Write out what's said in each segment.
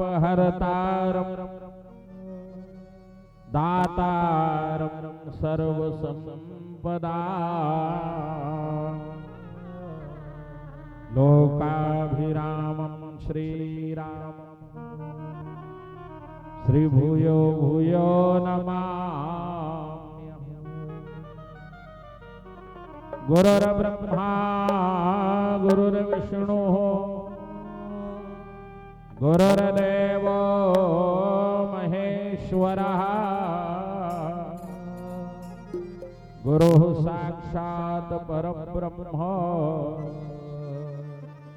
आपदामपहर्तारं दातारं सर्वसंपदा लोकाभिरामं श्रीरामं श्रीभूयो भूयो नमाम्यहम्। गुरुर्ब्रह्मा गुरुर्विष्णुः गुरुर्देवो महेश्वरः गुरुः साक्षात् परब्रह्म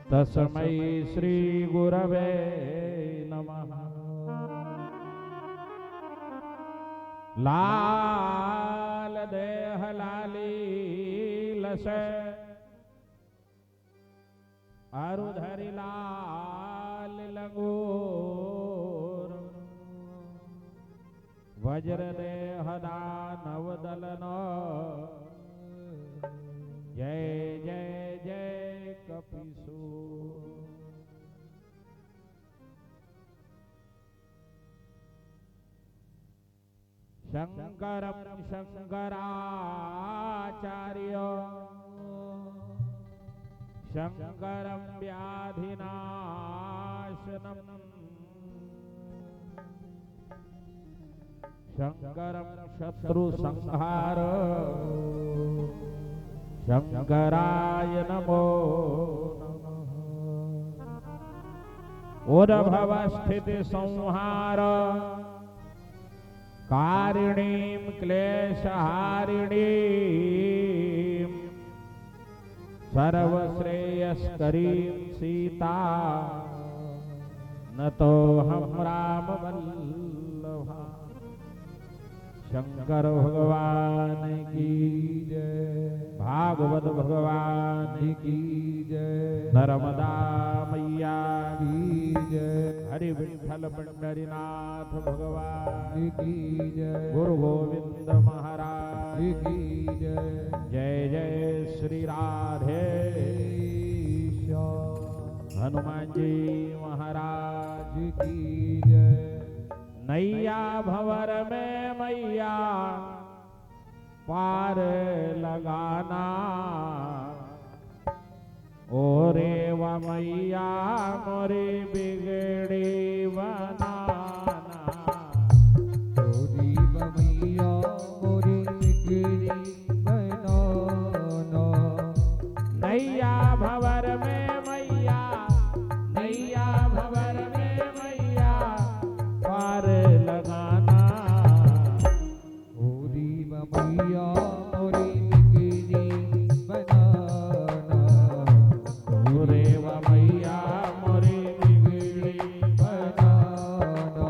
तस्मै श्री गुरवे नमः। लाल देह लाली लसे अरुधरि लाल लगोर वज्र देह दानव दलन जय जय जय कपिसूर। शंकरं शंकराचार्य शंकरं व्याधिनाशनम् शंकरं शत्रुसंहार शंकराय नमो नमः। उद्भवस्थिति संहार कारिणीं क्लेशहारिणीं सर्वश्रेयस्करीं सीता नतोऽहं रामवल्लभा। शंकर भगवान की जय, भागवत भगवान की जय, नर्मदा मैया की जय, हरि विठ्ठल पंडरीनाथ भगवान की जय, गुरु गोविंद महाराज की जय। जय जय श्री राधे हनुमान जी महाराज की जय। नैया भंवर में मैया पार लगाना ओ रे वा मैया मोरी बिगड़ी बनाना। ओ रे वा मैया मोरी बिगड़ी बनाना। नैया भंवर में मैया नैया भंवर में मैया पार लगाना ओ रे वा मैया मोरी बिगड़ी बनाना। ओ रे वा मैया मोरी बिगड़ी बनाना।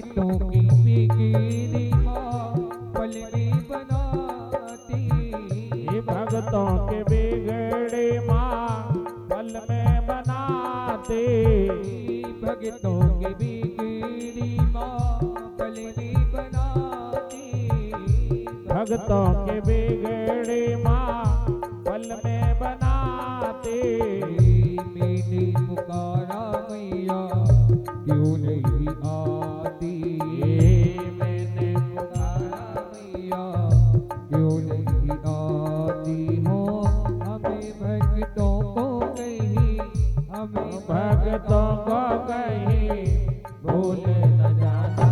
भगतों की बिगड़ी माँ पल में बनाती। भगतों के बिगड़े माँ पल में बनाते। भगतों की बिगड़ी माँ पल में बनाती। भगतों के बिगड़े माँ पल में बनाते। मैंने पुकारा मैया क्यों नहीं आती। मैंने पुकारा मैया क्यों नहीं आती हो। हमें भक्तों को कहीं हमें भगतों को कहीं भूल न जाना।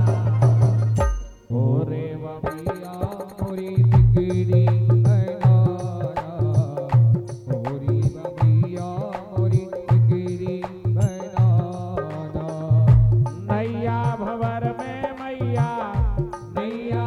ओ रे वा मैया मोरी बिगड़ी बनाना। ओ रे वा मैया मोरी बिगड़ी बनाना। नैया भंवर में मैया नैया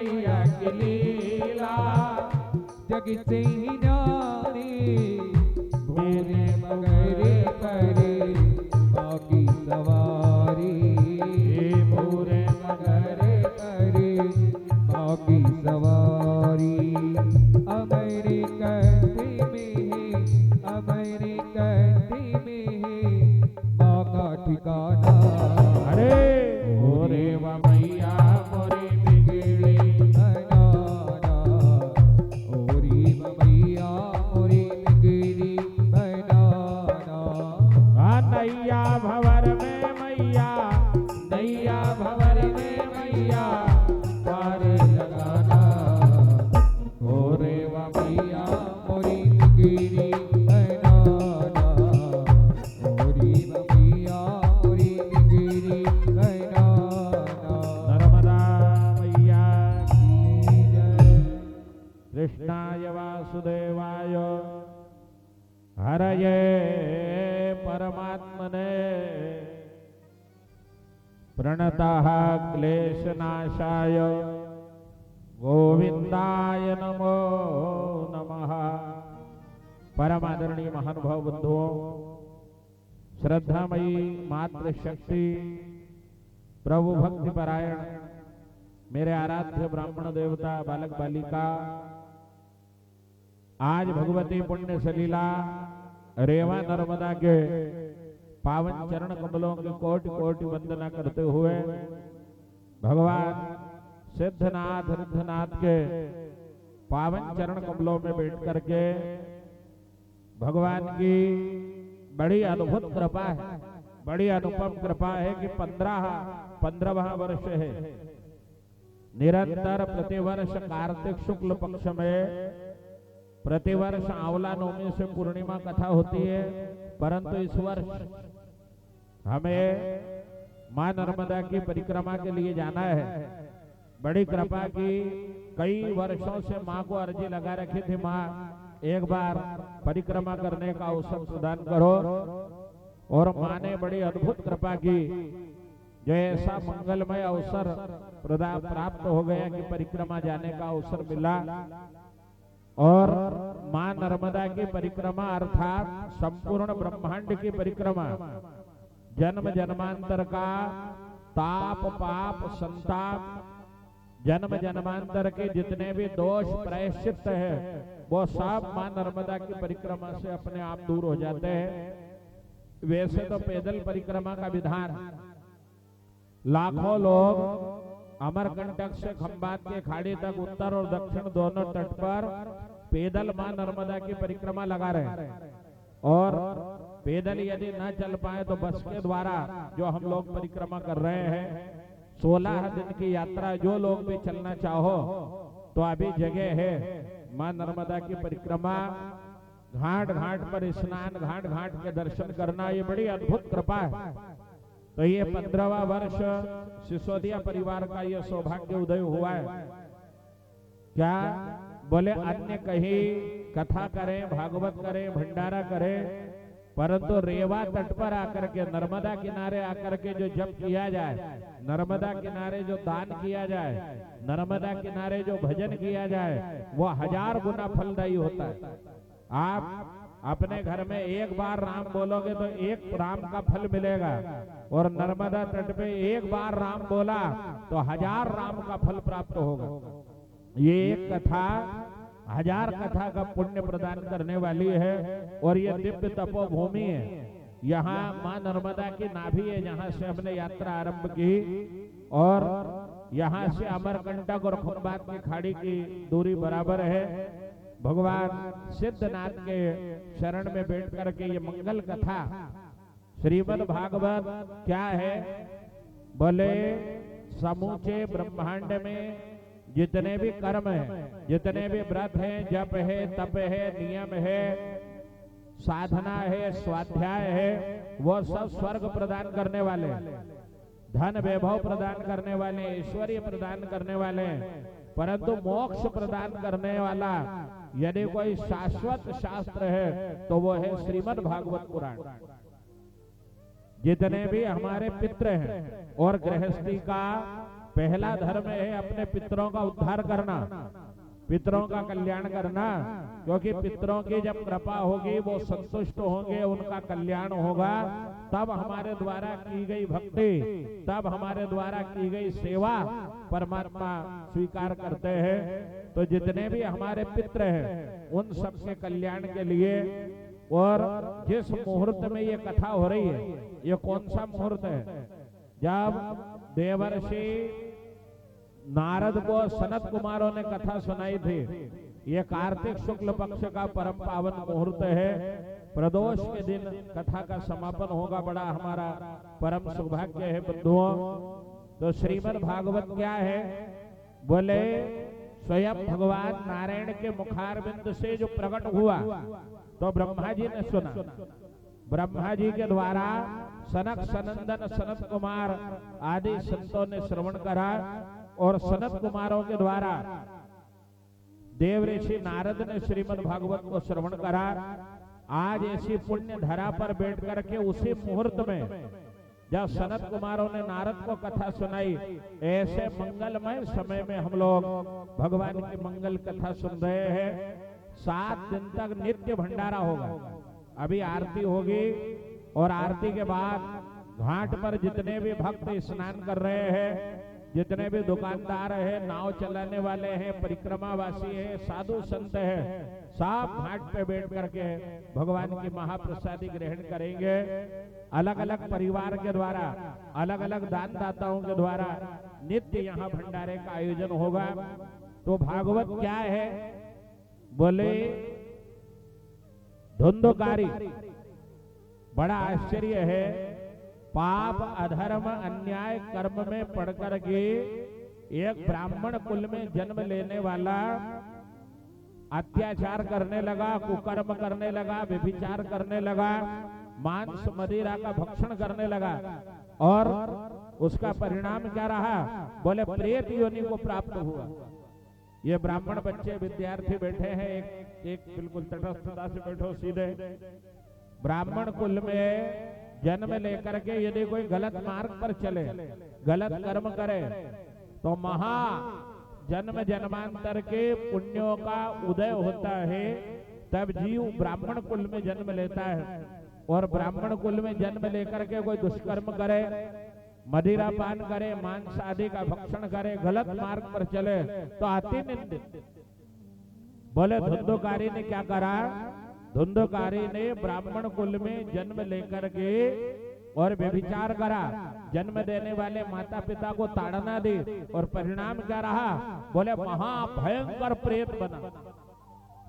मैया की लीला जग से ही जाने भोरे मगरे करे बाकी सवारी भूरे मगरे करे बाकी सवारी अमेरिकन में माँ का ठिकाना अरे ओरे वा मैया मोरी बिगड़ी बनाना ओरी मैया ओरी बिगड़ी बनाना नैया भवर में मैया नैया भवर में मैया पार लगाना ओरे वा मैया ओरी बिगड़ी बनाना ओरी मैया ओरी बिगड़ी बनाना नर्मदा मैया की जय। कृष्णाय वासुदेवाय हरये परमात्मने प्रणतः क्लेशनाशाय गोविंदाय नमो नमः। परम आदरणीय महानुभाव बंधुओं, श्रद्धामयी मातृशक्ति प्रभु भक्ति परायण मेरे आराध्य ब्राह्मण देवता बालक बालिका, आज भगवती पुण्य सलीला रेवा नर्मदा के पावन चरण कमलों की कोटि कोटि वंदना करते हुए भगवान सिद्धनाथ रिद्धनाथ के पावन चरण कमलों में बैठ करके भगवान की बड़ी अद्भुत कृपा है, बड़ी अनुपम कृपा है कि 15वां वर्ष है। निरंतर प्रतिवर्ष कार्तिक शुक्ल पक्ष में प्रतिवर्ष आंवला नवमी से पूर्णिमा कथा होती है, परंतु इस वर्ष हमें मां नर्मदा की परिक्रमा के लिए जाना है। बड़ी कृपा की कई वर्षों से मां को अर्जी लगा रखी थी, मां एक बार परिक्रमा करने का अवसर प्रदान करो, और मां ने बड़ी अद्भुत कृपा की। जो ऐसा मंगलमय अवसर प्राप्त हो गया कि परिक्रमा जाने का अवसर मिला, और मां नर्मदा की परिक्रमा अर्थात संपूर्ण ब्रह्मांड की परिक्रमा, जन्म जन्मांतर का ताप पाप संताप, जन्म जन्मांतर के जितने भी दोष प्रायश्चित है वो सब मां नर्मदा की परिक्रमा से अपने आप दूर हो जाते हैं। वैसे तो पैदल परिक्रमा का विधान, लाखों लोग अमरकंटक से खंबात के खाड़ी तक उत्तर और दक्षिण दोनों तट पर पैदल मां नर्मदा की परिक्रमा लगा रहे हैं, और पैदल यदि न चल पाए तो बस के द्वारा जो हम लोग परिक्रमा कर रहे हैं 16 दिन की यात्रा, जो लोग भी चलना चाहो तो अभी जगह है। मां नर्मदा की परिक्रमा, घाट घाट पर स्नान, घाट घाट के दर्शन करना, ये बड़ी अद्भुत कृपा है। तो ये 15वां वर्ष सिसोदिया परिवार का ये सौभाग्य उदय हुआ है। क्या बोले अन्य कहीं कथा करें, भागवत करें, भंडारा करें, परंतु रेवा तट पर आकर के, नर्मदा किनारे आकर के जो जप किया जाए, नर्मदा किनारे जो दान किया जाए, नर्मदा किनारे जो भजन किया जाए, वो 1000 गुना फलदायी होता है। आप अपने घर में एक बार राम बोलोगे तो 1 राम का फल मिलेगा, और नर्मदा तट पे एक बार राम बोला तो 1000 राम का फल प्राप्त होगा। ये एक कथा 1000 कथा का पुण्य प्रदान करने वाली है, और ये दिव्य तपोभूमि है। यहाँ मां नर्मदा की नाभि है, जहाँ से हमने यात्रा आरंभ की, और यहाँ से अमरकंटक और खंबात की खाड़ी की दूरी बराबर है। भगवान सिद्धनाथ के शरण में बैठ करके ये मंगल कथा श्रीमद् भागवत क्या है, बोले समूचे ब्रह्मांड में जितने भी कर्म है, जितने भी व्रत है, जप है, तप है, नियम है, साधना है, स्वाध्याय है, वो सब स्वर्ग प्रदान करने वाले, धन वैभव प्रदान करने वाले, ऐश्वर्य प्रदान करने वाले, परंतु मोक्ष प्रदान करने वाला यदि कोई शाश्वत शास्त्र है तो वो है श्रीमद् भागवत पुराण। जितने भी हमारे पितृ हैं और गृहस्थी का पहला धर्म है अपने पितरों का उद्धार करना, पितरों का कल्याण करना, क्योंकि पितरों की जब कृपा होगी, वो संतुष्ट होंगे, उनका कल्याण होगा, तब हमारे द्वारा की गई भक्ति, तब हमारे द्वारा की गई सेवा परमात्मा स्वीकार करते हैं। तो जितने भी हमारे पितृ हैं उन सबके कल्याण के लिए, और जिस मुहूर्त में ये कथा हो रही है, ये कौन सा मुहूर्त है? जब देवर्षि नारद को सनत कुमारों ने कथा सुनाई थी। ये कार्तिक शुक्ल पक्ष का परम पावन मुहूर्त है। प्रदोष के दिन कथा का समापन होगा। बड़ा हमारा परम सौभाग्य है बंधुओं। तो श्रीमद् भागवत क्या है? बोले स्वयं भगवान नारायण के मुखारविंद से जो प्रकट हुआ, तो ब्रह्मा जी ने सुना। ब्रह्मा जी के द्वारा सनक सनंदन सनत कुमार आदि संतों ने श्रवण करा, और सनत कुमारों के द्वारा देव ऋषि नारद ने श्रीमद् भागवत को श्रवण करा। आज ऐसी पुण्य धरा पर बैठ करके उसी मुहूर्त में जब सनत कुमारों ने नारद को कथा सुनाई, ऐसे मंगलमय समय में हम लोग भगवान की मंगल कथा सुन रहे हैं। 7 दिन तक नित्य भंडारा होगा। अभी आरती होगी, और आरती के बाद घाट पर जितने भी भक्त स्नान कर रहे हैं, जितने भी दुकानदार हैं, नाव चलाने वाले हैं, परिक्रमावासी हैं, साधु संत हैं, सब घाट पे बैठ करके भगवान की महाप्रसादी ग्रहण करेंगे। अलग अलग परिवार के द्वारा, अलग अलग दानदाताओं के द्वारा नित्य यहाँ भंडारे का आयोजन होगा। तो भागवत क्या है? बोले धुंधकारी। बड़ा आश्चर्य है। पाप अधर्म अन्याय कर्म में पड़ करके एक ब्राह्मण कुल में जन्म लेने वाला अत्याचार करने लगा, कुकर्म करने लगा, व्यभिचार करने लगा, मांस मदिरा का भक्षण करने लगा, और उसका परिणाम क्या रहा? बोले प्रेत योनि को प्राप्त हुआ। ये ब्राह्मण बच्चे विद्यार्थी बैठे हैं, एक बिल्कुल तटस्थता से बैठो सीधे। ब्राह्मण कुल में जन्म लेकर के यदि कोई गलत मार्ग पर चले, गलत कर्म करे, तो महा जन्म जन्मांतर के पुण्यों का उदय होता है। तब जीव ब्राह्मण कुल में जन्म लेता है, और ब्राह्मण कुल में जन्म लेकर के कोई दुष्कर्म करे, मदिरा पान करे, मांस आदि का भक्षण करे, गलत मार्ग पर चले, तो अति निंदित। बोले धुंधकारी ने क्या करा? धुंधकारी ने ब्राह्मण कुल में जन्म लेकर के और व्यभिचार करा, जन्म देने वाले माता पिता को ताड़ना दी, और परिणाम क्या रहा? बोले महाभयंकर प्रेत बना।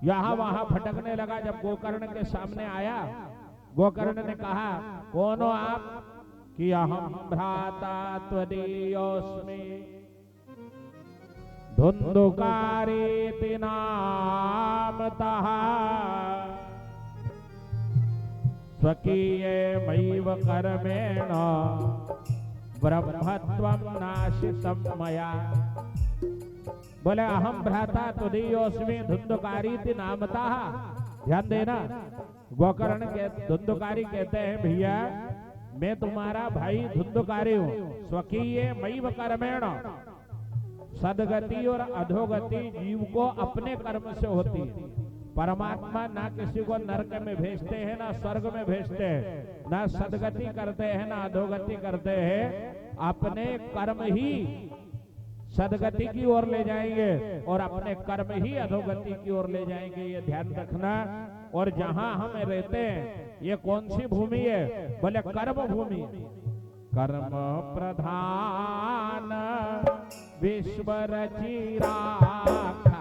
यहाँ वहां भटकने लगा। जब गोकर्ण के सामने आया, गोकर्ण ने कहा, कौन हो आप? कि अहम भ्राता त्वदीयोस्मि धुंधुकारी नामतः स्वकीये मैव कर्मेण ब्रह्मत्वं नाशितं मया। बोले अहम भ्राता त्वदीयोस्मि धुंधुकारी नामतः। ध्यान देना, गोकर्ण के धुंधुकारी कहते हैं, भैया मैं तुम्हारा भाई धुंधुकारी हूँ। स्वकीय मैव कर्मेण, सदगति और अधोगति जीव को अपने कर्म से होती है। परमात्मा ना किसी को नरक में भेजते हैं, ना स्वर्ग में भेजते हैं, ना सदगति करते हैं, ना अधोगति करते हैं। अपने कर्म ही सदगति की ओर ले जाएंगे, और अपने कर्म ही अधोगति की ओर ले जाएंगे। ये ध्यान रखना। और जहां हम रहते हैं, ये कौन सी भूमि है? बोले कर्म भूमि। कर्म प्रधान विश्व रचि राखा,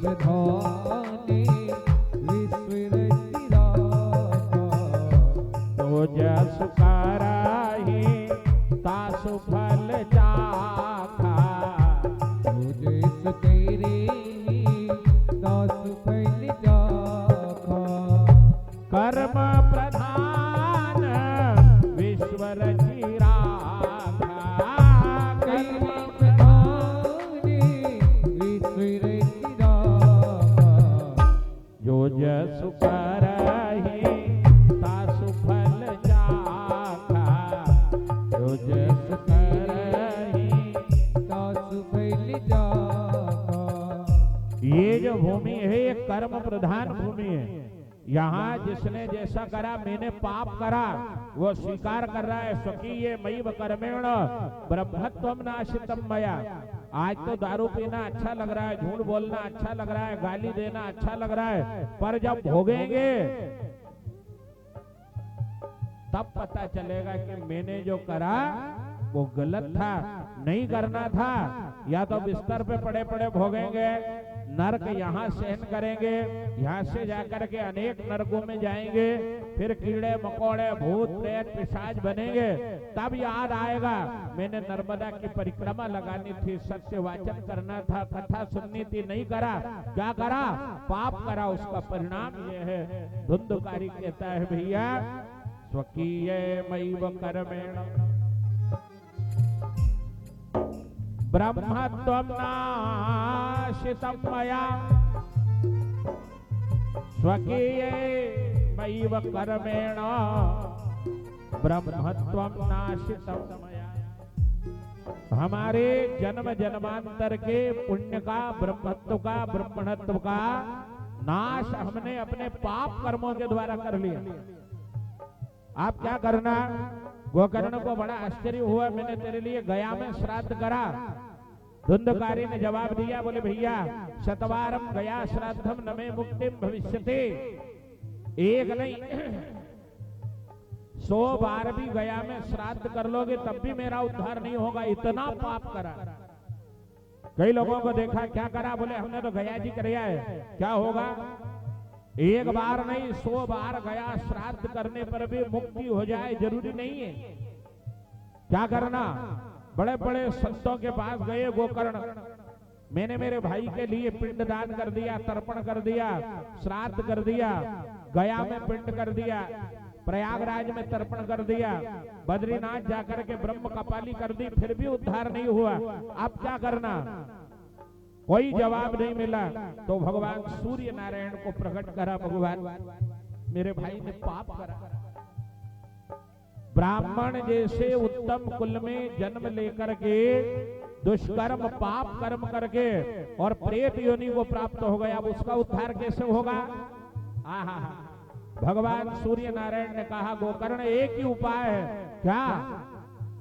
प्रधाने विश्व रचि राखा। तो जस कराहि तासु फल चाखा, तो जस तेरे तासु फल चाखा। कर्म प्रधान विश्व रचि राखा। कर्म प्रधाने विश्व रचि राखा। जो जसु करहि तासु फल चाखा। जागा। ये जो भूमि है ये कर्म प्रधान भूमि है। यहाँ जिसने जैसा करा, मैंने पाप करा वो स्वीकार कर रहा है। स्वकीय मैव कर्मेण ब्रह्मत्वम नाशितम मया। आज तो दारू पीना अच्छा लग रहा है, झूठ बोलना अच्छा लग रहा है, गाली देना अच्छा लग रहा है, पर जब भोगेंगे तब पता चलेगा कि मैंने जो करा वो गलत था, नहीं करना था। या तो बिस्तर पे पड़े पड़े भोगेंगे, नरक यहाँ सहन करेंगे, यहाँ से जाकर के अनेक नरकों में जाएंगे, फिर कीड़े मकोड़े भूत प्रेत पिशाच बनेंगे। तब याद आएगा मैंने नर्मदा की परिक्रमा लगानी थी, सत्य वाचन करना था, कथा सुननी थी, नहीं करा। क्या करा? पाप करा। उसका परिणाम ये है। धुंधकारी कहता है भैया स्वकीय मैव कर्मेण ब्रह्मत्वं नाशितं मया। स्वकीय मैव कर्मेण ब्रह्मत्वं नाशितं मया। हमारे जन्म जन्मांतर के पुण्य का, ब्रह्मत्व का, ब्रह्मणत्व का नाश हमने अपने पाप कर्मों के द्वारा कर लिया। आप क्या करना? गोकर्ण को बड़ा आश्चर्य हुआ, मैंने तेरे लिए गया में श्राद्ध करा। धुंधकारी ने जवाब दिया, बोले भैया शतवारम गया श्राद्धम न मे मुक्तिम भविष्यते। एक नहीं 100 बार भी गया में श्राद्ध कर लोगे तब भी मेरा उद्धार नहीं होगा, इतना पाप करा। कई लोगों को देखा, क्या करा? बोले हमने तो गया जी कराया है। क्या होगा? एक बार नहीं 100 बार गया श्राद्ध करने पर भी मुक्ति हो जाए जरूरी नहीं है। क्या करना? बड़े बड़े संतों के पास गए गोकर्ण, मैंने मेरे भाई के लिए पिंडदान कर दिया, तर्पण कर दिया, श्राद्ध कर दिया, गया में पिंड कर दिया, प्रयागराज में तर्पण कर दिया, बद्रीनाथ जाकर के ब्रह्म कपाली कर दी, फिर भी उद्धार नहीं हुआ। अब क्या करना? कोई जवाब नहीं मिला। तो भगवान सूर्य नारायण को प्रकट करा, भगवान मेरे भाई ने पाप करा। ब्राह्मण जैसे उत्तम कुल में जन्म लेकर के दुष्कर्म पाप कर्म करके और प्रेत योनि को प्राप्त हो गया, अब उसका उद्धार कैसे होगा? आहा, भगवान सूर्य नारायण ने कहा गोकर्ण एक ही उपाय है। क्या?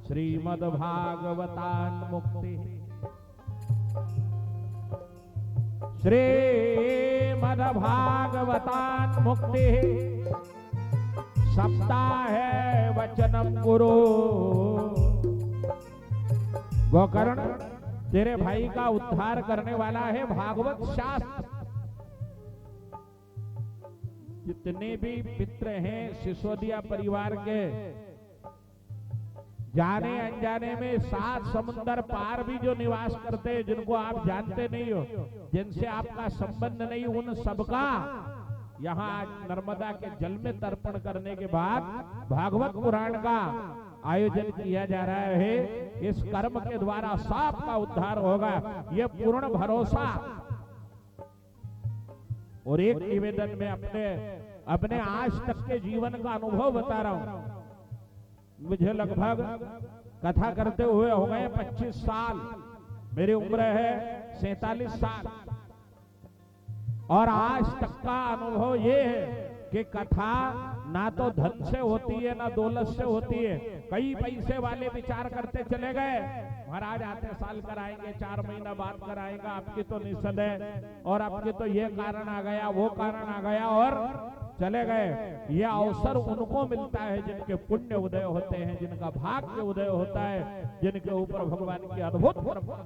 श्रीमद् भागवतान मुक्ति। श्रीमद् भागवतान मुक्ति सप्ताह है वचनम गुरु। गोकर्ण तेरे भाई का उद्धार करने वाला है भागवत शास्त्र। जितने भी मित्र हैं सिसोदिया परिवार के, जाने अनजाने में 7 समुंदर पार भी जो निवास करते हैं, जिनको आप जानते नहीं हो, जिनसे आपका संबंध नहीं, उन सबका यहाँ नर्मदा के जल में तर्पण करने के बाद भागवत पुराण का आयोजन किया जा रहा है। इस कर्म के द्वारा सबका उद्धार होगा, ये पूर्ण भरोसा। और एक निवेदन में अपने आज तक के जीवन का अनुभव बता रहा हूं। मुझे लगभग कथा करते हुए हो गए 25 साल, मेरी उम्र है 47 साल, और आज तक का अनुभव ये है कि कथा ना तो धन से होती है ना दौलत से होती है। कई पैसे वाले विचार करते चले गए, महाराज आते साल कराएंगे, 4 महीना बाद कराएंगे, आपकी तो निषद है, और आपके तो ये कारण आ गया, वो कारण आ गया, और चले गए। ये अवसर उनको मिलता है जिनके पुण्य उदय होते हैं, जिनका भाग्य उदय होता है, जिनके ऊपर भगवान की अद्भुत कृपा।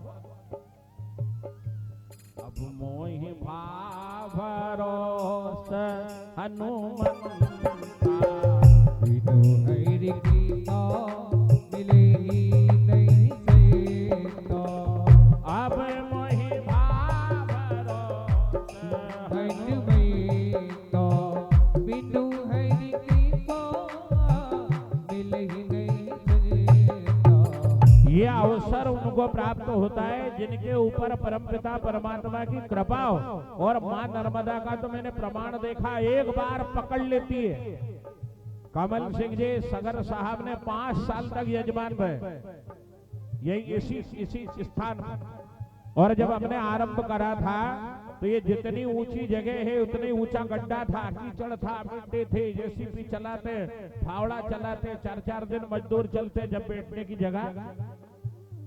अब मोहि भरोस हनुमंता, बिनु हरि कीना मिले ही नहीं सेता। अब मोहि भरोस हनुमंता, बिनु हरि कीना मिले ही नहीं सेता। ये अवसर उनको प्राप्त होता है जिनके ऊपर परमपिता परमात्मा की कृपा हो। और मां नर्मदा का तो मैंने प्रमाण देखा, एक बार पकड़ लेती है। कमल सिंह जी सगर साहब ने 5 साल तक यजमान रहे, यही इसी स्थान पर। और जब हमने आरंभ करा था तो ये जितनी ऊंची जगह है उतनी ऊंचा गड्ढा था, कीचड़ था, मिट्टी थी, जेसीबी चलाते, फावड़ा चलाते, 4-4 दिन मजदूर चलते जब बैठने की जगह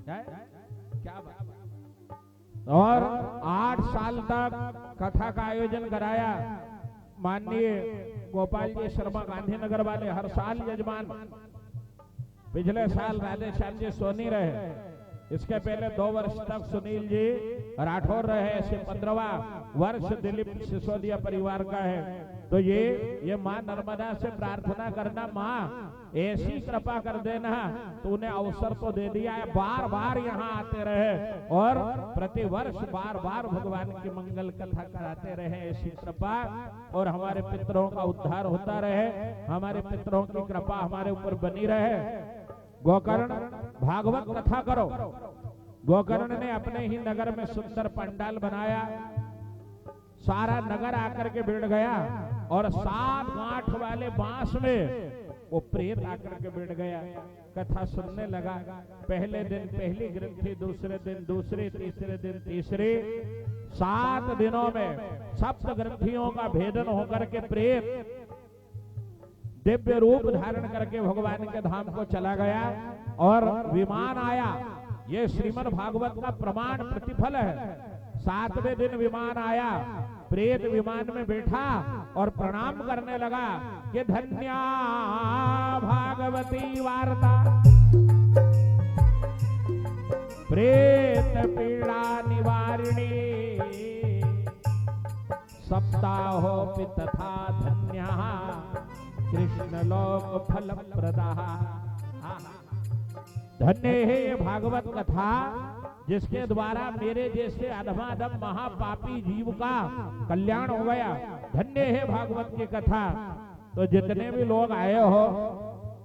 क्या बात। और 8 साल तक कथा का आयोजन कराया। माननीय गोपाल जी शर्मा गांधीनगर वाले हर साल यजमान, पिछले साल राधेश्याम जी सोनी रहे, इसके पहले 2 वर्ष तक सुनील जी राठौर रहे, ऐसे 15वां वर्ष दिलीप सिसोदिया परिवार का है। तो ये माँ नर्मदा से प्रार्थना करना, माँ ऐसी कृपा कर देना, तो उन्हें अवसर तो दे दिया है, बार बार यहाँ आते रहे और प्रति वर्ष बार बार भगवान की मंगल कथा कराते रहे, ऐसी कृपा, और हमारे पितरों का उद्धार होता रहे, हमारे पितरों की कृपा हमारे ऊपर बनी रहे। गोकर्ण भागवत कथा करो। गोकर्ण ने अपने ही नगर में सुंदर पंडाल बनाया, सारा नगर आकर के बैठ गया, और 7 गांठ वाले बांस में वो प्रेत आकर के बैठ गया, कथा सुनने लगा। पहले दिन पहली ग्रंथि, दूसरे दिन दूसरी, तीसरे दिन तीसरी, 7 दिनों में सप्त ग्रंथियों का भेदन होकर के प्रेत दिव्य रूप धारण करके भगवान के धाम को चला गया और विमान आया। ये श्रीमद् भागवत का प्रमाण प्रतिफल है। 7वें दिन विमान आया, प्रेत विमान में बैठा और प्रणाम करने लगा कि धन्या भागवती वार्ता, प्रेत पीड़ा निवारिणी, सप्ताहोपि तथा धन्या कृष्ण लोक फल प्रदा। धन्य है ये भागवत कथा, जिसके द्वारा मेरे जैसे अधमाधम महापापी जीव का कल्याण हो गया। धन्य है भागवत की कथा। तो जितने भी लोग आए हो,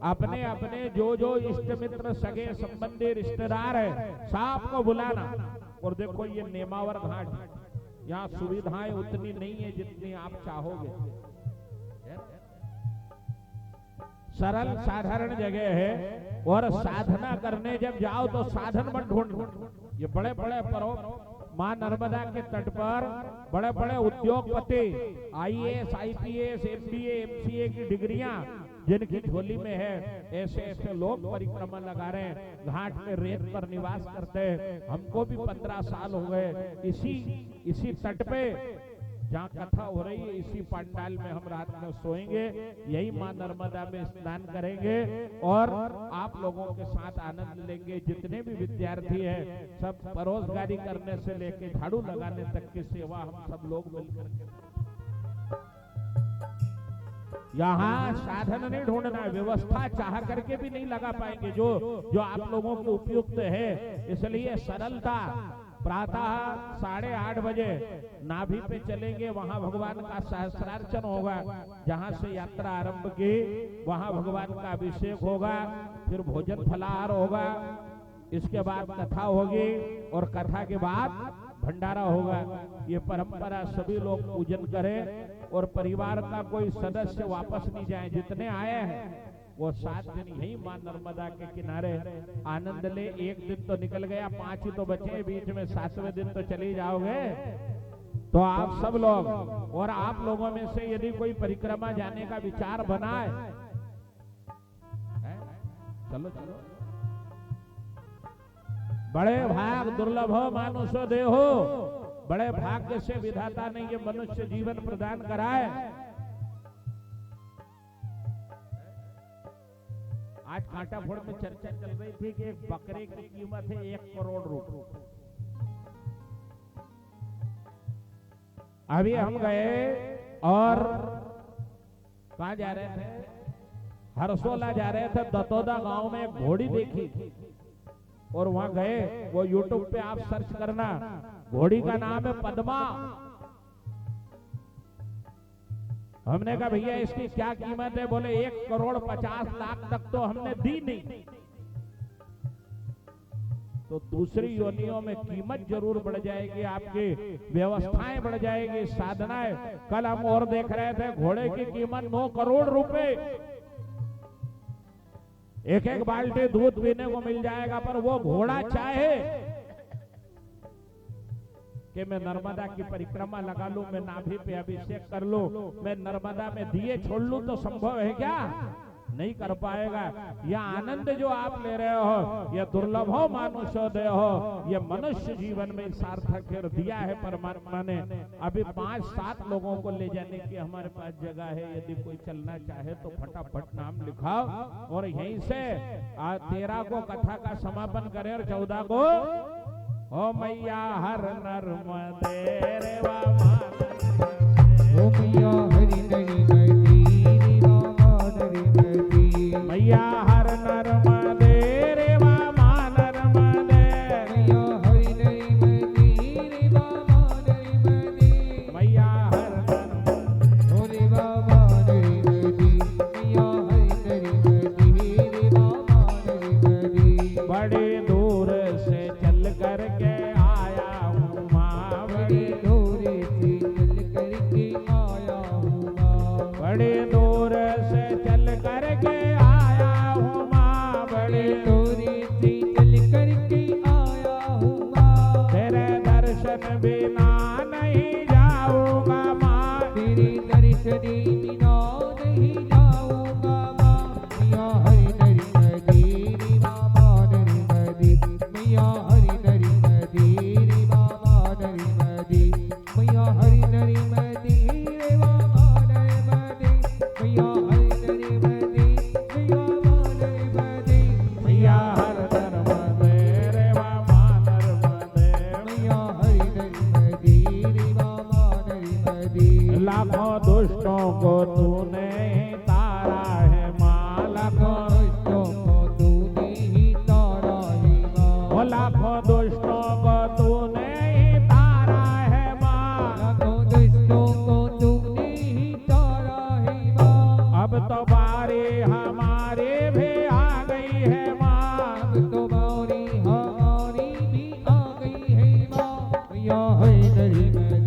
अपने अपने जो इष्ट मित्र, सगे संबंधी, रिश्तेदार है, सबको बुलाना। और देखो ये नेमावर घाट, यहाँ सुविधाएं उतनी नहीं है जितनी आप चाहोगे, सरल साधारण जगह है। और साधना करने जब जाओ तो साधन मत ढूंढो। ये बड़े बड़े पर्व मां नर्मदा के तट पर बड़े बड़े उद्योगपति, IAS, IPS, MBA, MCA की डिग्रियां जिनकी झोली में है, ऐसे ऐसे लोग परिक्रमा लगा रहे हैं, घाट पे रेत पर निवास करते हैं। हमको भी 15 साल हो गए इसी तट पे जहाँ कथा हो रही है, इसी पंडाल में हम रात में सोएंगे, यही मां नर्मदा में स्नान करेंगे और आप लोगों के साथ आनंद लेंगे। जितने भी विद्यार्थी हैं, सब परोसगारी करने से लेके झाड़ू लगाने तक की सेवा हम सब लोग मिलकर। यहाँ साधन नहीं ढूंढना, व्यवस्था चाह करके भी नहीं लगा पाएंगे जो आप लोगों को उपयुक्त है। इसलिए सरलता, प्रातः 8:30 बजे नाभि पे चलेंगे, वहां भगवान का सहस्रार्चन होगा। जहां से यात्रा आरंभ की वहां भगवान का अभिषेक होगा, फिर भोजन फलाहार होगा, इसके बाद कथा होगी और कथा के बाद भंडारा होगा। ये परंपरा सभी लोग पूजन करें और परिवार का कोई सदस्य वापस नहीं जाए। जितने आए हैं वो 7 दिन यही मां नर्मदा के किनारे आनंद ले। 1 दिन तो निकल गया, 5 ही तो बचे, बीच में 7वें दिन तो चली जाओगे। तो आप सब लोग और आप लोगों में से यदि कोई परिक्रमा जाने का विचार बनाए, चलो चलो। बड़े भाग दुर्लभ हो मानुषो देहो, बड़े भाग्य से विधाता ने ये मनुष्य जीवन प्रदान कराए। आज कांटाफोड़ में चर्चा चल रही थी कि एक बकरे की कीमत है 1 करोड़ रुपए। अभी हम गए और कहा जा रहे थे, हरसोला जा रहे थे, दतोदा गांव में एक घोड़ी देखी और वहां गए। वो यूट्यूब पे आप सर्च करना, घोड़ी का नाम है पद्मा। हमने कहा भैया इसकी क्या कीमत है? बोले 1,50,00,000 तक तो हमने दी नहीं। तो दूसरी योनियों में कीमत जरूर बढ़ जाएगी, आपकी व्यवस्थाएं बढ़ जाएगी, साधनाएं। कल हम और देख रहे थे घोड़े की कीमत 9 करोड़ रुपए। एक बाल्टी दूध पीने को मिल जाएगा, पर वो घोड़ा चाहे कि मैं नर्मदा की परिक्रमा लगा लूं, मैं नाभि पे अभिषेक कर लूं, मैं नर्मदा में दिए छोड़ लूं, तो संभव है क्या? नहीं कर पाएगा। यह आनंद जो आप ले रहे हो, यह दुर्लभ हो मानुषो दे हो, यह मनुष्य जीवन में सार्थक कर दिया है परमात्मा ने। अभी 5-7 लोगों को ले जाने की हमारे पास जगह है, यदि कोई चलना चाहे तो फटाफट नाम लिखाओ और यहीं से 13 को कथा का समापन करें और 14 को ओ मैया हर नर्मदे रे वामा, ओ मैया हरि नर्मदे रे वामा नर्मदे, मैया हर नर्मदे रे वामा नर्मदे, मैया हरि नर्मदे रे वामा नर्मदे, मैया हर नर्मदे रे वामा नर्मदे, मैया हरि नर्मदे रे वामा नर्मदे। बड़े दूर से चल करके आया हूँ माँ, बड़े दूर से चल करके आया हूँ माँ, बड़े दूर से चल करके आया हूँ माँ, बड़े बड़े दूर से चल करके आया हूँ माँ, तेरे दर्शन बिना नहीं जाऊंगा माँ, तेरे दर्शन बिना नहीं जाऊंगा माँ। मैया हरि नर्मदे रे वामा नर्मदे, मैया हरि नर्मदे रे वामा नर्मदे, मैया हरि नर्मदे रे वामा नर्मदे, मैया हरि नर्मदे रे वामा नर्मदे, मैया हर नर्मदे रे वामा नर्मदे, मैया हरि नर्मदे रे वामा नर्मदे। लाखों दुष्टों को तूने ही तारा है माँ, लाखों दुष्टों को तूने ही तारा है माँ, वो लाखों दुष्टों को तूने ही तारा है माँ, लाखों दुष्टों को तूने ही तारा है माँ। अब तो बारी हमारी भी आ गई है माँ, अब तो बारी हमारी भी आ गई है माँ। मैया हरि नर्मदे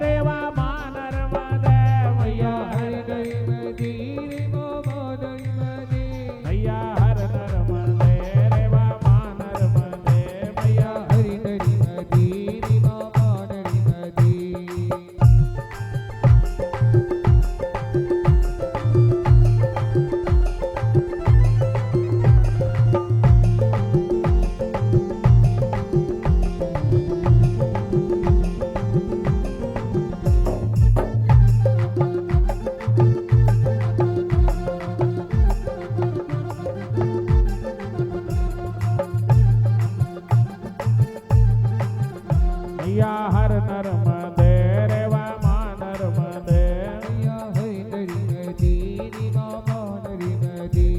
रे वामा नर्मदे, मैया हरि नर्मदे रे वामा नर्मदे, मैया हर नर्मदे रे वामा नर्मदे, मैया मैया हरि नर्मदे रे वामा नर्मदे, मैया हर नर्मदे रे वामा नर्मदे, मैया हरि नर्मदे रे वामा नर्मदे। मैया हर नर्मदे रे वामा नर्मदे, मैया हरि नर्मदे रे वामा नर्मदे,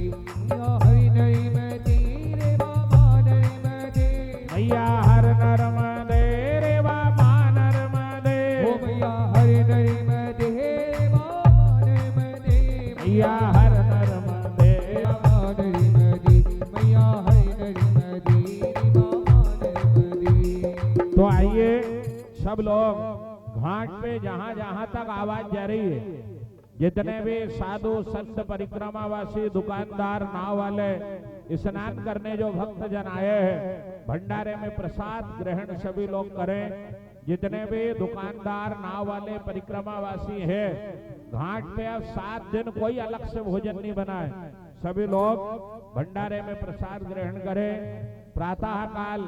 मैया हरि नर्मदे रे वामा नर्मदे, मैया हर नर्मदे रे वामा नर्मदे, ओ मैया हरि नर्मदे रे वामा नर्मदे, मैया हर नर्मदे। वामा नर्मदे, मैया हरि नर्मदे रे वामा नर्मदे। तो आइए सब लोग घाट पे जहां जहां तक आवाज जा रही है, जितने भी साधु संत परिक्रमावासी दुकानदार नाव वाले स्नान करने जो भक्त जन आए हैं, भंडारे में प्रसाद ग्रहण सभी लोग करें। जितने भी दुकानदार नाव वाले परिक्रमावासी हैं, घाट पे अब 7 दिन कोई अलग से भोजन नहीं बनाए, सभी लोग भंडारे में प्रसाद ग्रहण करें। प्रातः काल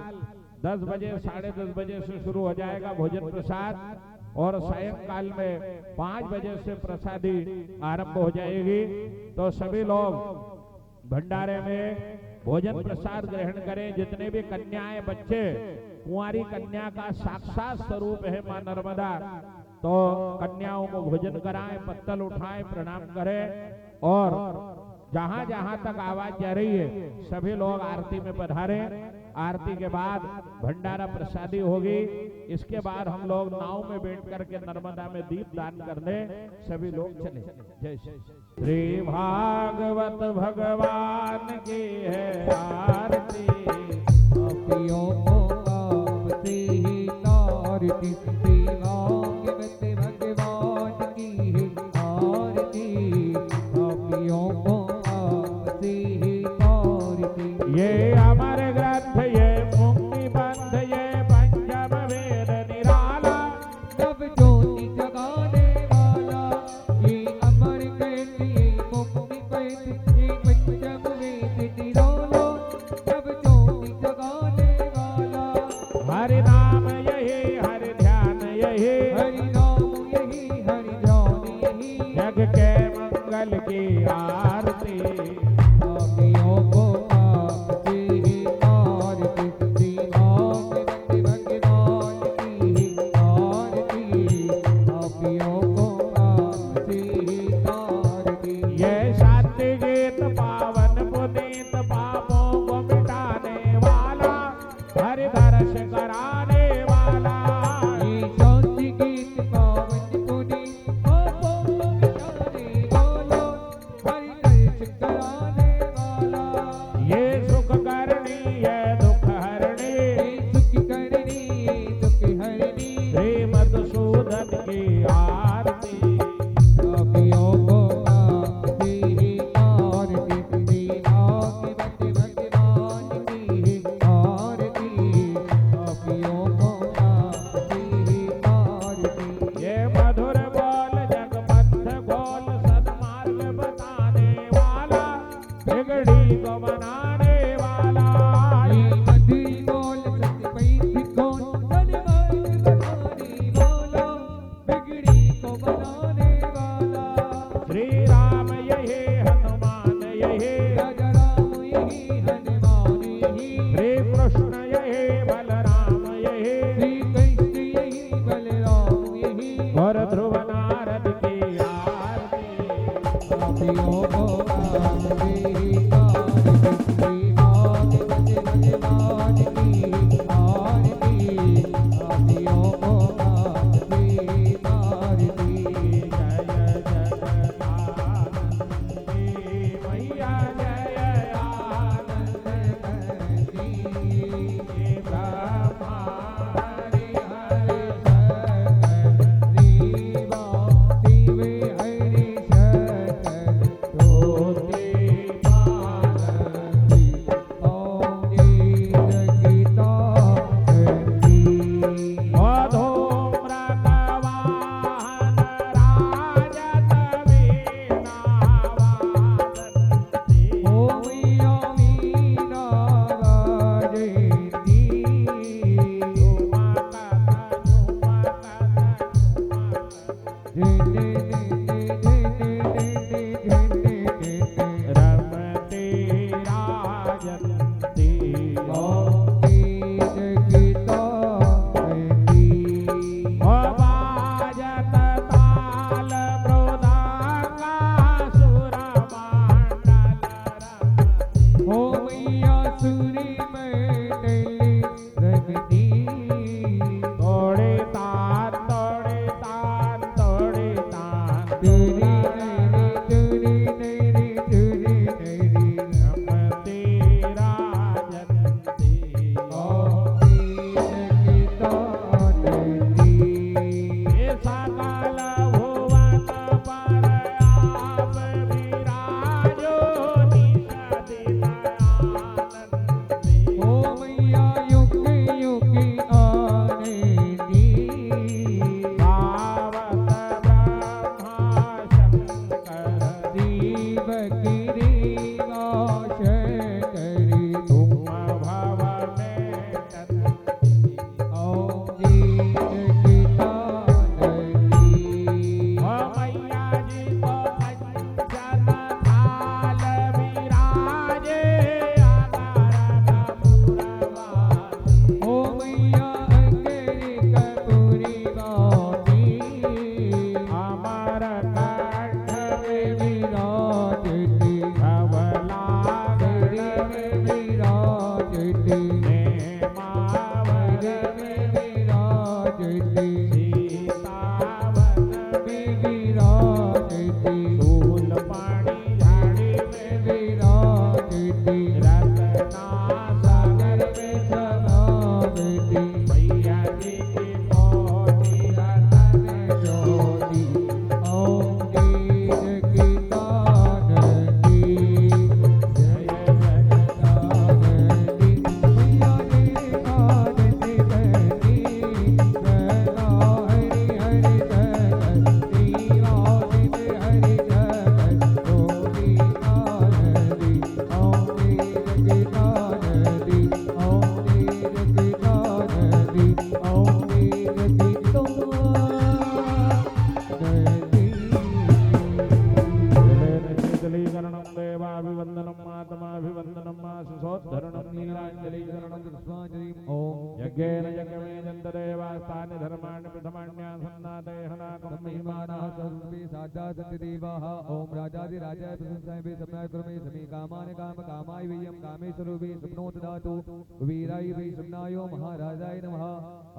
10 बजे 10:30 बजे से शुरू हो जाएगा भोजन प्रसाद, और सायंकाल में 5 बजे से प्रसादी आरंभ हो जाएगी। तो सभी लोग भंडारे में भोजन प्रसाद ग्रहण करें। जितने भी कन्याएं बच्चे, कुंवारी कन्या का साक्षात स्वरूप है मां नर्मदा, तो कन्याओं को भोजन कराएं, पत्तल उठाएं, प्रणाम करें। और जहां जहां तक आवाज जा रही है, सभी लोग आरती में पधारें। आरती के बाद भंडारा प्रसादी होगी। इसके बाद हम लोग नाव में बैठ करके नर्मदा में दीप दान करने सभी लोग चले। जय श्री भागवत भगवान की है आरती, पापियों को पाप से ही तारती, श्री भागवत भगवान की है आरती, पापियों को ये अमर ग्रंथ ये मुक्ति बंध ये पंचम वेद निराला सब ज्योति जगाने वाला ये अमर ग्रंथ ये मुक्ति पंथ ये पंचम वेद निराला सब ज्योति जगाने वाला हरि नाम यही हरि ध्यान यही हरि नाम यही हरि ध्यान यही जग के मंगल की आरती पापियों को आपकी ही आरती श्री राम भगवान की ही आरती पापियों को आपकी ही आरती ये सत्य गीत पावन पुनीत पापों को मिटाने वाला हरि दर्श कराने वाला ये शांति गीत पावन पुनीत पापों को मिटाने वाला हरि दर्श कराने वाला ये सुख करनी ये दुख हरणी सुख करनी दुख हरनी श्री मधुसूदन की आरती पापियों को आपकी ही आरती श्री राम भगवान की ही आरती पापियों को आपकी ही आरती ये मधुर बोल जगपथ गोल सन्मार्ग बताने वाला बिगड़ी को बनाने वाला ये मधुरी बोल सतपैथी कौन सन्मार्ग बताने वाला बिगड़ी को बनाने वाला श्री राम यही हनुमान यही राजा राम यही हनुमान यही श्री कृष्ण यही बलराम यही श्री कृष्ण यही बलराम यही और ध्रुव नारद की आरती पापियों को आपकी ही आरती श्री शीतलीकरणं देवाभिवन्दनं मातमाभिवन्दनं मासुसोद्धरणं नीलाञ्जलीकरणं पुष्पाञ्जलिम् ॐ यज्ञेन यज्ञमेजन्त देवास्तानि धर्माणि प्रथमान्यासन्नादेहनाकं महिमानः सर्वे साधा सन्ति देवाः ॐ राजाधिराजाय प्रशंसाय वे सम्याय कर्मे समे कामानि कामकामाय वेयं कामेश्वरो वे स्वप्नो ददातु वीराय वे स्वप्नायो महाराजाय नमः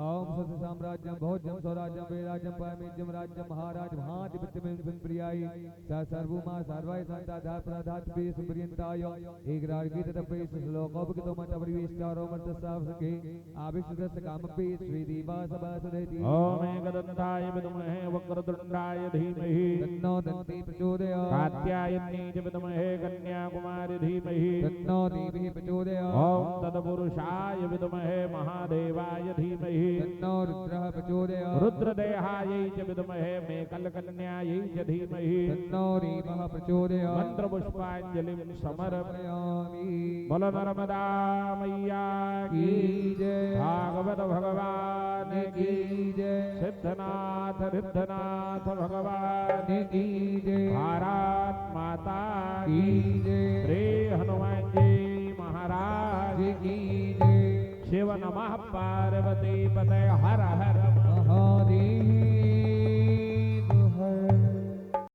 ॐ स्वस्य साम्राज्यं भोज्यं स्वराज्यं वैराज्यं पारमेज्यं राज्यं महाराज महाधिपत्यं प्रियाय सा सर्वमा सर्वाय संताधात् प्रदात् वे सुप्रियन्ताय एकरार्गी ततपे श्लोकोपकितो मत परिवेष्टारो मर्तस्ताव सखे आविष्कृतस्य कामपे श्री देवा सभा सदेति ॐ एकदन्ताय विद्महे वक्रतुण्डाय धीमहि तन्नो दन्ति प्रचोदयात् कात्यायनी च विद्महे कन्याकुमारी धीमहि तन्नो देवी प्रचोदयात् ॐ तत्पुरुषाय विद्महे महादेवाय धीमहि तन्नो रुद्रः प्रचोदयात् रुद्रदेहायै च विद्महे मेकलकन्यायै च धीमहि तन्नो देवः प्रचोदयात् मन्त्रपुष्पाञ्जलिं समर्पयामि समर्पयामि बोल नर्मदा मैया की की जय भागवत भगवान की की जय सिद्धनाथ रिद्धनाथ भगवान की जय भारत माता की की जय श्री हनुमान जी महाराज की जय शिव नमः पार्वती पते हर हर